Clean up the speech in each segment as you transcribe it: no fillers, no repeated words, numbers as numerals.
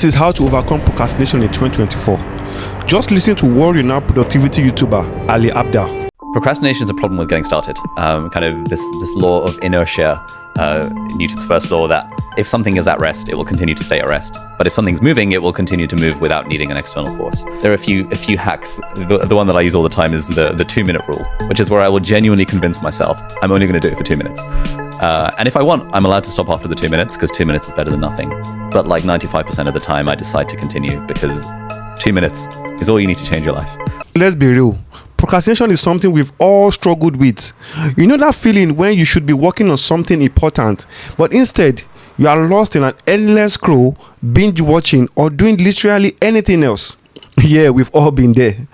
This is how to overcome procrastination in 2024. Just listen to Warrior Now productivity YouTuber Ali Abdal. Procrastination is a problem with getting started. Kind of this law of inertia, Newton's first law, that if something is at rest, it will continue to stay at rest. But if something's moving, it will continue to move without needing an external force. There are a few hacks. The one that I use all the time is the 2-minute rule, which is where I will genuinely convince myself I'm only going to do it for 2 minutes. And if I want, I'm allowed to stop after the 2 minutes, because 2 minutes is better than nothing. But like 95% of the time, I decide to continue because 2 minutes is all you need to change your life. Let's be real. Procrastination is something we've all struggled with. You know that feeling when you should be working on something important, but instead you are lost in an endless scroll, binge watching, or doing literally anything else? Yeah, we've all been there.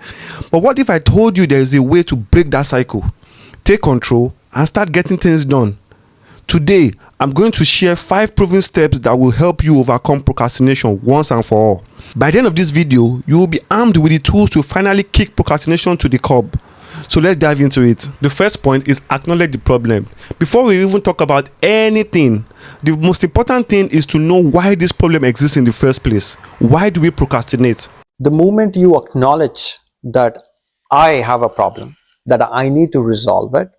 But what if I told you there is a way to break that cycle, take control, and start getting things done? Today, I'm going to share 5 proven steps that will help you overcome procrastination once and for all. By the end of this video, you will be armed with the tools to finally kick procrastination to the curb. So let's dive into it. The first point is acknowledge the problem. Before we even talk about anything, the most important thing is to know why this problem exists in the first place. Why do we procrastinate? The moment you acknowledge that I have a problem, that I need to resolve it,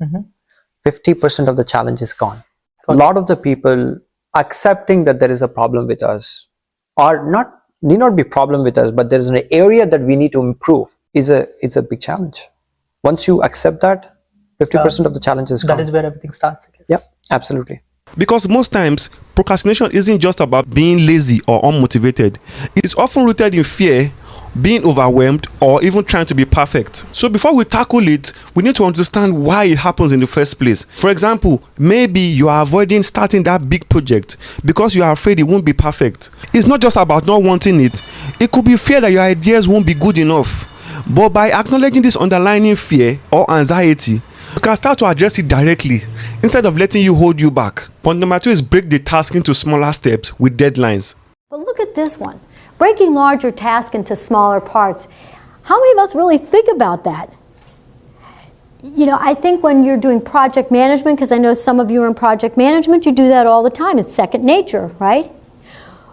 50% of the challenge is gone. A lot of the people accepting that there is a problem with us, or need not be problem with us, but there is an area that we need to improve, is a big challenge. Once you accept that, 50% of the challenge is gone. That is where everything starts, I guess. Yeah, absolutely. Because most times, procrastination isn't just about being lazy or unmotivated. It's often rooted in fear, being overwhelmed, or even trying to be perfect. So before we tackle it, we need to understand why it happens in the first place. For example, maybe you are avoiding starting that big project because you are afraid it won't be perfect. It's not just about not wanting it. It could be fear that your ideas won't be good enough. But by acknowledging this underlying fear or anxiety, you can start to address it directly instead of letting you hold you back. Point number 2 is break the task into smaller steps with deadlines. But look at this one. Breaking larger tasks into smaller parts. How many of us really think about that? You know, I think when you're doing project management, because I know some of you are in project management, you do that all the time. It's second nature, right?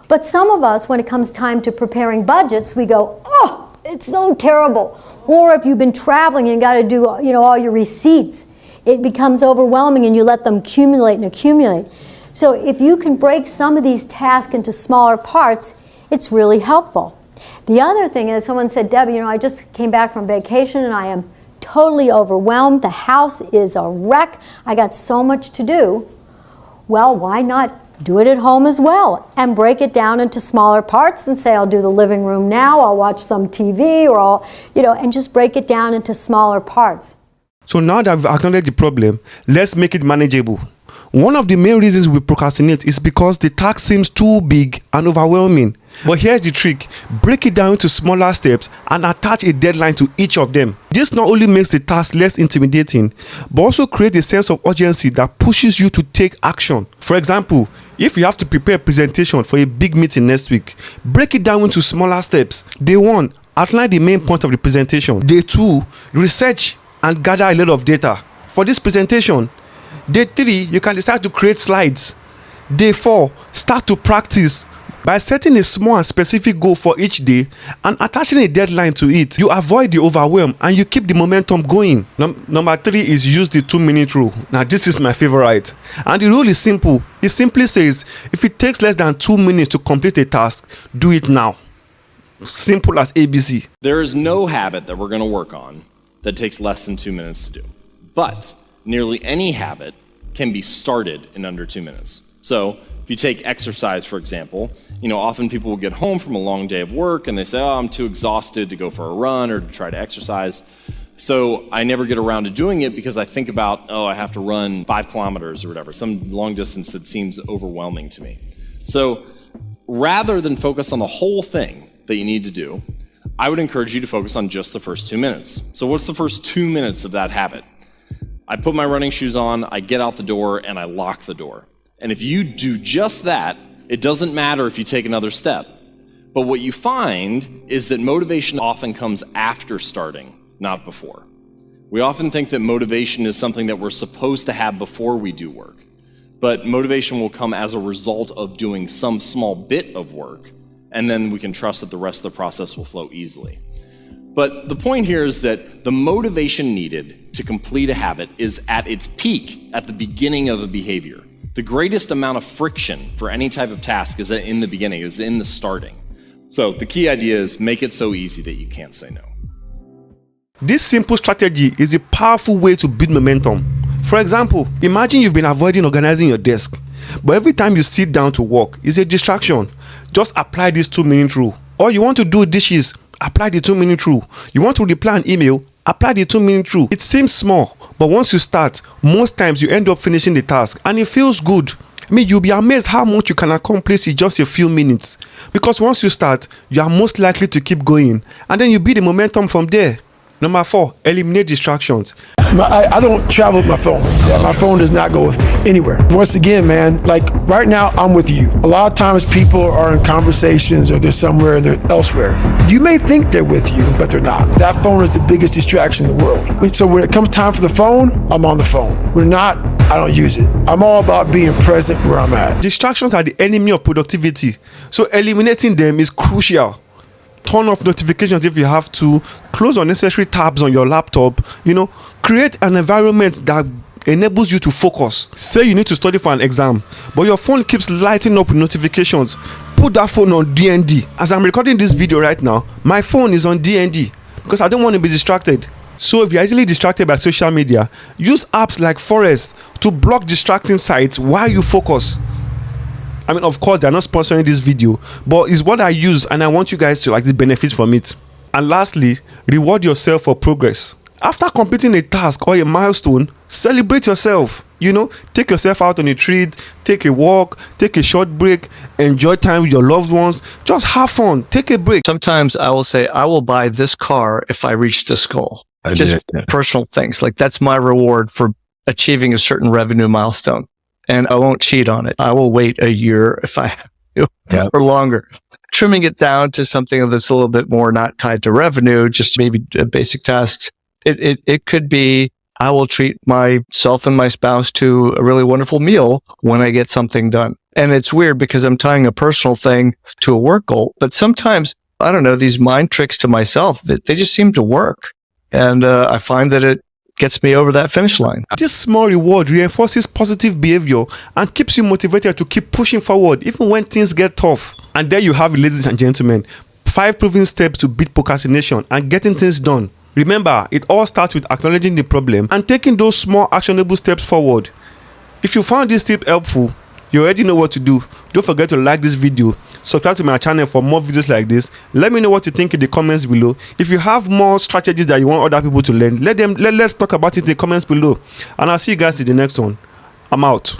But some of us, when it comes time to preparing budgets, we go, oh, it's so terrible. Or if you've been traveling and got to do, all your receipts, it becomes overwhelming and you let them accumulate and accumulate. So if you can break some of these tasks into smaller parts, it's really helpful. The other thing is, someone said, Debbie, I just came back from vacation and I am totally overwhelmed. The house is a wreck. I got so much to do. Well, why not do it at home as well and break it down into smaller parts and say, I'll do the living room now, I'll watch some TV, or I'll, and just break it down into smaller parts. So now that we've acknowledged the problem, let's make it manageable. One of the main reasons we procrastinate is because the task seems too big and overwhelming. But here's the trick. Break it down into smaller steps and attach a deadline to each of them. This not only makes the task less intimidating, but also creates a sense of urgency that pushes you to take action. For example, if you have to prepare a presentation for a big meeting next week, break it down into smaller steps. Day 1, outline the main points of the presentation. Day 2, research and gather a lot of data for this presentation. Day 3, you can decide to create slides. Day 4, start to practice. By setting a small and specific goal for each day and attaching a deadline to it, you avoid the overwhelm and you keep the momentum going. Number 3 is use the 2-minute rule. Now this is my favorite. And the rule is simple. It simply says, if it takes less than 2 minutes to complete a task, do it now. Simple as ABC. There is no habit that we're going to work on that takes less than 2 minutes to do. But nearly any habit can be started in under 2 minutes. So if you take exercise, for example, often people will get home from a long day of work and they say, oh, I'm too exhausted to go for a run or to try to exercise. So I never get around to doing it because I think about, oh, I have to run 5 kilometers or whatever, some long distance that seems overwhelming to me. So rather than focus on the whole thing that you need to do, I would encourage you to focus on just the first 2 minutes. So what's the first 2 minutes of that habit? I put my running shoes on, I get out the door, and I lock the door. And if you do just that, it doesn't matter if you take another step. But what you find is that motivation often comes after starting, not before. We often think that motivation is something that we're supposed to have before we do work. But motivation will come as a result of doing some small bit of work and then we can trust that the rest of the process will flow easily. But the point here is that the motivation needed to complete a habit is at its peak at the beginning of a behavior. The greatest amount of friction for any type of task is in the beginning, is in the starting. So the key idea is make it so easy that you can't say no. This simple strategy is a powerful way to build momentum. For example, imagine you've been avoiding organizing your desk, but every time you sit down to work, it's a distraction. Just apply this 2-minute rule. Or you want to do dishes, apply the 2-minute rule. You want to reply an email, apply the 2-minute rule. It seems small, but once you start, most times you end up finishing the task and it feels good. I mean, you'll be amazed how much you can accomplish in just a few minutes. Because once you start, you are most likely to keep going, and then you build the momentum from there. Number 4, eliminate distractions. I don't travel with my phone. My phone does not go with me anywhere. Once again, man, like right now, I'm with you. A lot of times people are in conversations or they're somewhere and they're elsewhere. You may think they're with you, but they're not. That phone is the biggest distraction in the world. So when it comes time for the phone, I'm on the phone. When not, I don't use it. I'm all about being present where I'm at. Distractions are the enemy of productivity. So eliminating them is crucial. Turn off notifications if you have to, close unnecessary tabs on your laptop, create an environment that enables you to focus. Say you need to study for an exam, but your phone keeps lighting up with notifications. Put that phone on DND. As I'm recording this video right now, my phone is on DND because I don't want to be distracted. So if you're easily distracted by social media, use apps like Forest to block distracting sites while you focus. I mean, of course, they're not sponsoring this video, but it's what I use and I want you guys to benefit from it. And lastly, reward yourself for progress. After completing a task or a milestone, celebrate yourself. Take yourself out on a treat, take a walk, take a short break, enjoy time with your loved ones. Just have fun, take a break. Sometimes I will say, I will buy this car if I reach this goal. Personal things. Like that's my reward for achieving a certain revenue milestone. And I won't cheat on it. I will wait a year if I have to, or longer. Trimming it down to something that's a little bit more not tied to revenue, just maybe basic tasks. It could be, I will treat myself and my spouse to a really wonderful meal when I get something done. And it's weird because I'm tying a personal thing to a work goal. But sometimes, I don't know, these mind tricks to myself, that they just seem to work. And I find that it gets me over that finish line. This small reward reinforces positive behavior and keeps you motivated to keep pushing forward even when things get tough. And there you have it, ladies and gentlemen, 5 proven steps to beat procrastination and getting things done. Remember, it all starts with acknowledging the problem and taking those small actionable steps forward. If you found this tip helpful, you already know what to do. Don't forget to like this video, subscribe to my channel for more videos like this. Let me know what you think in the comments below. If you have more strategies that you want other people to learn, let's talk about it in the comments below. And I'll see you guys in the next one. I'm out.